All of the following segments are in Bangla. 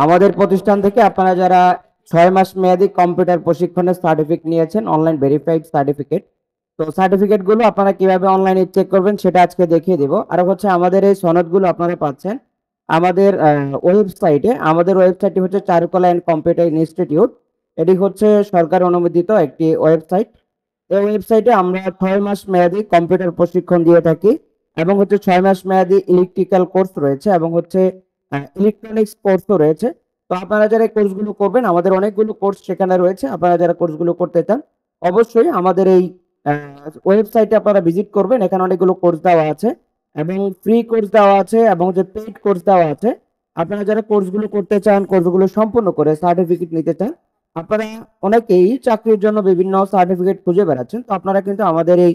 আমাদের প্রতিষ্ঠান থেকে আপনারা যারা 6 মাস মেয়াদী কম্পিউটার প্রশিক্ষণের সার্টিফিকেট নিয়েছেন, অনলাইন ভেরিফাইড সার্টিফিকেট, তো সার্টিফিকেট গুলো আপনারা কিভাবে অনলাইনে চেক করবেন সেটা আজকে দেখিয়ে দেব। আর হচ্ছে আমাদের এই সনদগুলো আপনারা পাচ্ছেন আমাদের ওয়েবসাইটে। আমাদের ওয়েবসাইটটি হচ্ছে চারুকলা অ্যান্ড কম্পিউটার ইনস্টিটিউট। এটি হচ্ছে সরকার অনুমোদিত একটি ওয়েবসাইট। এই ওয়েবসাইটে আমরা 6 মাস মেয়াদী কম্পিউটার প্রশিক্ষণ দিয়ে থাকি এবং হচ্ছে 6 মাস মেয়াদী ইলেকট্রিক্যাল কোর্স রয়েছে এবং হচ্ছে ইলেকট্রনিক্স কোর্সও রয়েছে। তো আপনারা যারা এই কোর্সগুলো করবেন, আমাদের অনেকগুলো কোর্স সেখানে রয়েছে। আপনারা যারা কোর্সগুলো করতে চান অবশ্যই আমাদের এই ওয়েবসাইটে আপনারা ভিজিট করবেন। এখানে অনেকগুলো কোর্স দেওয়া আছে এবং ফ্রি কোর্স দেওয়া আছে এবং যে পেইড কোর্স দেওয়া আছে। আপনারা যারা কোর্সগুলো করতে চান, কোর্সগুলো সম্পূর্ণ করে সার্টিফিকেট নিতে চান, আপনারা অনেকেই চাকরির জন্য বিভিন্ন সার্টিফিকেট খুঁজে বেড়াচ্ছেন, তো আপনারা কিন্তু আমাদের এই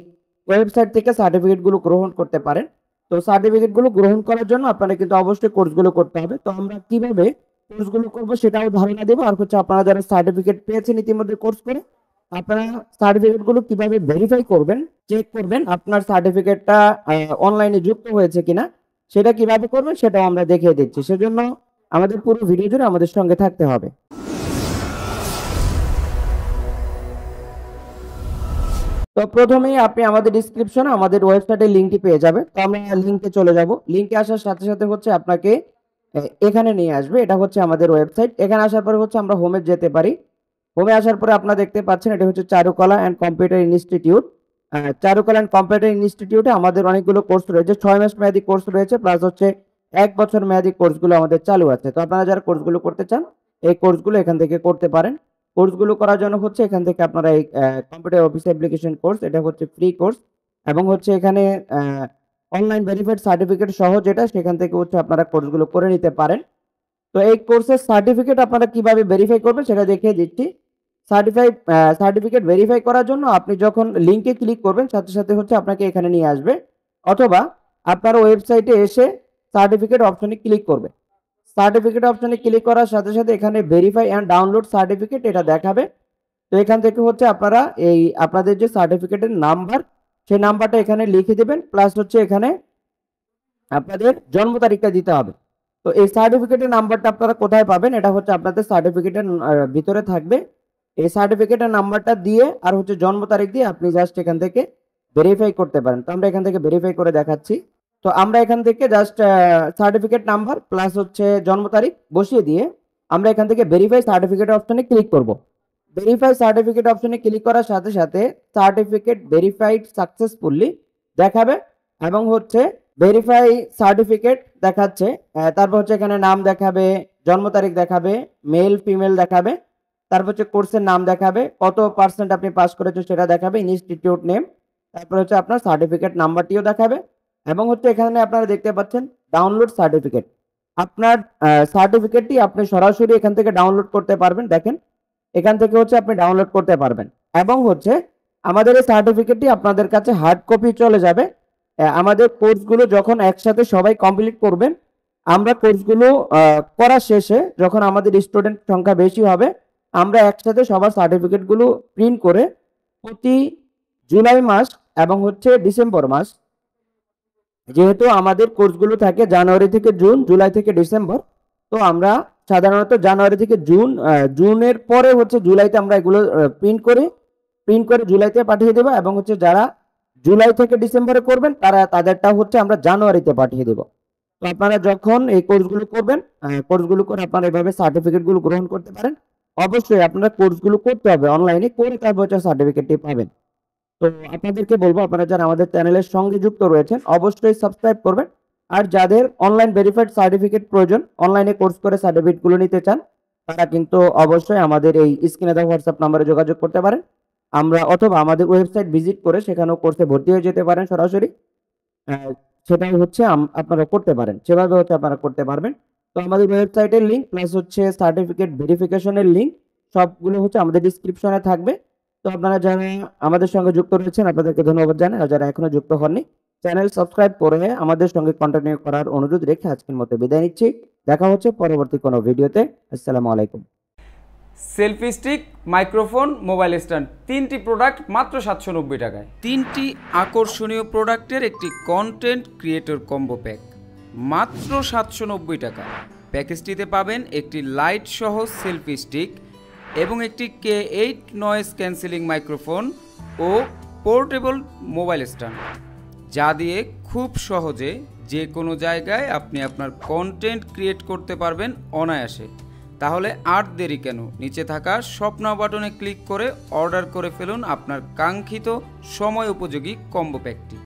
ওয়েবসাইট থেকে সার্টিফিকেটগুলো গ্রহণ করতে পারেন। তো সার্টিফিকেটগুলো গ্রহণ করার জন্য আপনারা কিন্তু অবশ্যই কোর্সগুলো করতে হবে। তো আমরা কিভাবে কোর্সগুলো করব সেটাও ধারণা দেবো। আর হচ্ছে আপনারা যারা সার্টিফিকেট পেয়েছেন ইতিমধ্যে কোর্স করে, আপনারা সার্টিফিকেটগুলো কিভাবে ভেরিফাই করবেন, চেক করবেন আপনার সার্টিফিকেটটা অনলাইনে যুক্ত হয়েছে কিনা, সেটা কিভাবে করবেন সেটাও আমরা দেখিয়ে দিচ্ছি। সেজন্য আমাদের পুরো ভিডিও জুড়ে আমাদের সঙ্গে থাকতে হবে। তো প্রথমেই আপনি আমাদের ডিসক্রিপশনে আমাদের ওয়েবসাইটের লিঙ্কটি পেয়ে যাবেন। তো আমরা লিঙ্কে চলে যাব। লিঙ্কে আসার সাথে সাথে হচ্ছে আপনাকে এখানে নিয়ে আসবে। এটা হচ্ছে আমাদের ওয়েবসাইট। এখানে আসার পরে হচ্ছে আমরা হোমে যেতে পারি। হোমে আসার পরে আপনারা দেখতে পাচ্ছেন এটা হচ্ছে চারুকলা অ্যান্ড কম্পিউটার ইনস্টিটিউট। চারুকলা অ্যান্ড কম্পিউটার ইনস্টিটিউটে আমাদের অনেকগুলো কোর্স রয়েছে। 6 মাস মেয়াদী কোর্স রয়েছে, প্লাস হচ্ছে 1 বছর মেয়াদী কোর্সগুলো আমাদের চালু আছে। তো আপনারা যারা কোর্সগুলো করতে চান এই কোর্সগুলো এখান থেকে করতে পারেন। কোর্সগুলো করার জন্য হচ্ছে এখান থেকে আপনারা এই কম্পিউটার অফিস অ্যাপ্লিকেশন কোর্স, এটা হচ্ছে ফ্রি কোর্স এবং হচ্ছে এখানে অনলাইন ভেরিফাইড সার্টিফিকেট সহ যেটা, সেখান থেকে হচ্ছে আপনারা কোর্সগুলো করে নিতে পারেন। তো এই কোর্সের সার্টিফিকেট আপনারা কিভাবে ভেরিফাই করবেন সেটা দেখিয়ে দিচ্ছি। সার্টিফিকেট ভেরিফাই করার জন্য আপনি যখন লিংকে ক্লিক করবেন সাথে সাথে হচ্ছে আপনাকে এখানে নিয়ে আসবে, অথবা আপনার ওয়েবসাইটে এসে সার্টিফিকেট অপশনে ক্লিক করবে। সার্টিফিকেট অপশনে ক্লিক করার সাথে সাথে এখানে ভেরিফাই অ্যান্ড ডাউনলোড সার্টিফিকেট এটা দেখাবে। তো এখান থেকে হচ্ছে আপনারা এই আপনাদের যে সার্টিফিকেটের নাম্বার, সেই নাম্বারটা এখানে লিখে দেবেন, প্লাস হচ্ছে এখানে আপনাদের জন্ম তারিখটা দিতে হবে। তো এই সার্টিফিকেটের নাম্বারটা আপনারা কোথায় পাবেন, এটা হচ্ছে আপনাদের সার্টিফিকেটের ভিতরে থাকবে। এই সার্টিফিকেটের নাম্বারটা দিয়ে আর হচ্ছে জন্ম তারিখ দিয়ে আপনি জাস্ট এখান থেকে ভেরিফাই করতে পারেন। তো আমরা এখান থেকে ভেরিফাই করে দেখাচ্ছি। তো আমরা এখান থেকে জাস্ট সার্টিফিকেট নাম্বার প্লাস হচ্ছে জন্ম তারিখ বসিয়ে দিয়ে আমরা এখান থেকে ভেরিফাই সার্টিফিকেট অপশনে ক্লিক করব। ভেরিফাই সার্টিফিকেট অপশনে ক্লিক করার সাথে সাথে সার্টিফিকেট ভেরিফাইড সাকসেসফুলি দেখাবে এবং হচ্ছে ভেরিফাই সার্টিফিকেট দেখাচ্ছে। তারপর হচ্ছে এখানে নাম দেখাবে, জন্ম তারিখ দেখাবে, মেল ফিমেল দেখাবে, তারপর হচ্ছে কোর্সের নাম দেখাবে, কত পার্সেন্ট আপনি পাস করেছেন সেটা দেখাবে, ইনস্টিটিউট নেম, তারপর হচ্ছে আপনার সার্টিফিকেট নাম্বারটিও দেখাবে এবং হচ্ছে এখানে আপনারা দেখতে পাচ্ছেন ডাউনলোড সার্টিফিকেট। আপনার সার্টিফিকেটটি আপনি সরাসরি এখান থেকে ডাউনলোড করতে পারবেন। দেখেন এখান থেকে হচ্ছে আপনি ডাউনলোড করতে পারবেন এবং হচ্ছে আমাদের এই সার্টিফিকেটটি আপনাদের কাছে হার্ড কপি চলে যাবে। আমাদের কোর্সগুলো যখন একসাথে সবাই কমপ্লিট করবেন, আমরা কোর্সগুলো করার শেষে যখন আমাদের স্টুডেন্ট সংখ্যা বেশি হবে, আমরা একসাথে সবার সার্টিফিকেটগুলো প্রিন্ট করে প্রতি জুলাই মাস এবং হচ্ছে ডিসেম্বর মাস, যেহেতু আমাদের কোর্সগুলো থাকে জানুয়ারি থেকে জুন, জুলাই থেকে ডিসেম্বর, তো আমরা সাধারণত জানুয়ারি থেকে জুনের পরে হচ্ছে জুলাইতে আমরা এগুলো প্রিন্ট করে জুলাইতে পাঠিয়ে দেবো এবং হচ্ছে যারা জুলাই থেকে ডিসেম্বরে করবেন তাদেরটা হচ্ছে আমরা জানুয়ারিতে পাঠিয়ে দেবো। তো আপনারা যখন এই কোর্সগুলো করবেন, কোর্সগুলো করে আপনারা এভাবে সার্টিফিকেটগুলো গ্রহণ করতে পারেন। অবশ্যই আপনারা কোর্সগুলো করতে হবে অনলাইনে, করে তারপর হচ্ছে সার্টিফিকেটটি পাবেন। তো আপনাদেরকে বলবো আপনারা যারা আমাদের চ্যানেলের সঙ্গে যুক্ত রয়েছেন অবশ্যই সাবস্ক্রাইব করবেন। আর যাদের অনলাইন ভেরিফাইড সার্টিফিকেট প্রয়োজন, অনলাইনে কোর্স করে সার্টিফিকেটগুলো নিতে চান, তারা কিন্তু অবশ্যই আমাদের এই স্ক্রিনে দেওয়া হোয়াটসঅ্যাপ নম্বরে যোগাযোগ করতে পারেন। আমরা অথবা আমাদের ওয়েবসাইট ভিজিট করে সেখানেও কোর্সে ভর্তি হয়ে যেতে পারেন সরাসরি। সেটাই হচ্ছে আপনারা করতে পারেন, সেভাবে হচ্ছে আপনারা করতে পারবেন। তো আমাদের ওয়েবসাইটের লিঙ্ক প্লাস হচ্ছে সার্টিফিকেট ভেরিফিকেশনের লিঙ্ক সবগুলো হচ্ছে আমাদের ডিসক্রিপশনে থাকবে। তো আপনারা যারা আমাদের সঙ্গে যুক্ত রয়েছেন আপনাদেরকে ধন্যবাদ জানাই, আর যারা এখনো যুক্ত হননি চ্যানেল সাবস্ক্রাইব করে আমাদের সঙ্গে কন্টিনিউ করার অনুরোধ রেখে আজকের মতো বিদায় নিচ্ছি। দেখা হচ্ছে পরবর্তী কোনো ভিডিওতে। আসসালামু আলাইকুম। Selfie stick, microphone, mobile stand, 3টি প্রোডাক্ট মাত্র 790 টাকায়। 3টি আকর্ষণীয় প্রোডাক্টের একটি কন্টেন্ট ক্রিয়েটর কম্বো প্যাক মাত্র 790 টাকা। প্যাকেজটিতে পাবেন একটি লাইট সহ সেলফি স্টিক এবং একটি K8 নয়েজ ক্যান্সেলিং মাইক্রোফোন ও পোর্টেবল মোবাইল স্ট্যান্ড, যা দিয়ে খুব সহজে যে কোনো জায়গায় আপনি আপনার কন্টেন্ট ক্রিয়েট করতে পারবেন অনায়াসে। তাহলে আর দেরি কেন, নিচে থাকা শপ নাও বাটনে ক্লিক করে অর্ডার করে ফেলুন আপনার কাঙ্ক্ষিত সময় উপযোগী কম্বো প্যাকটি।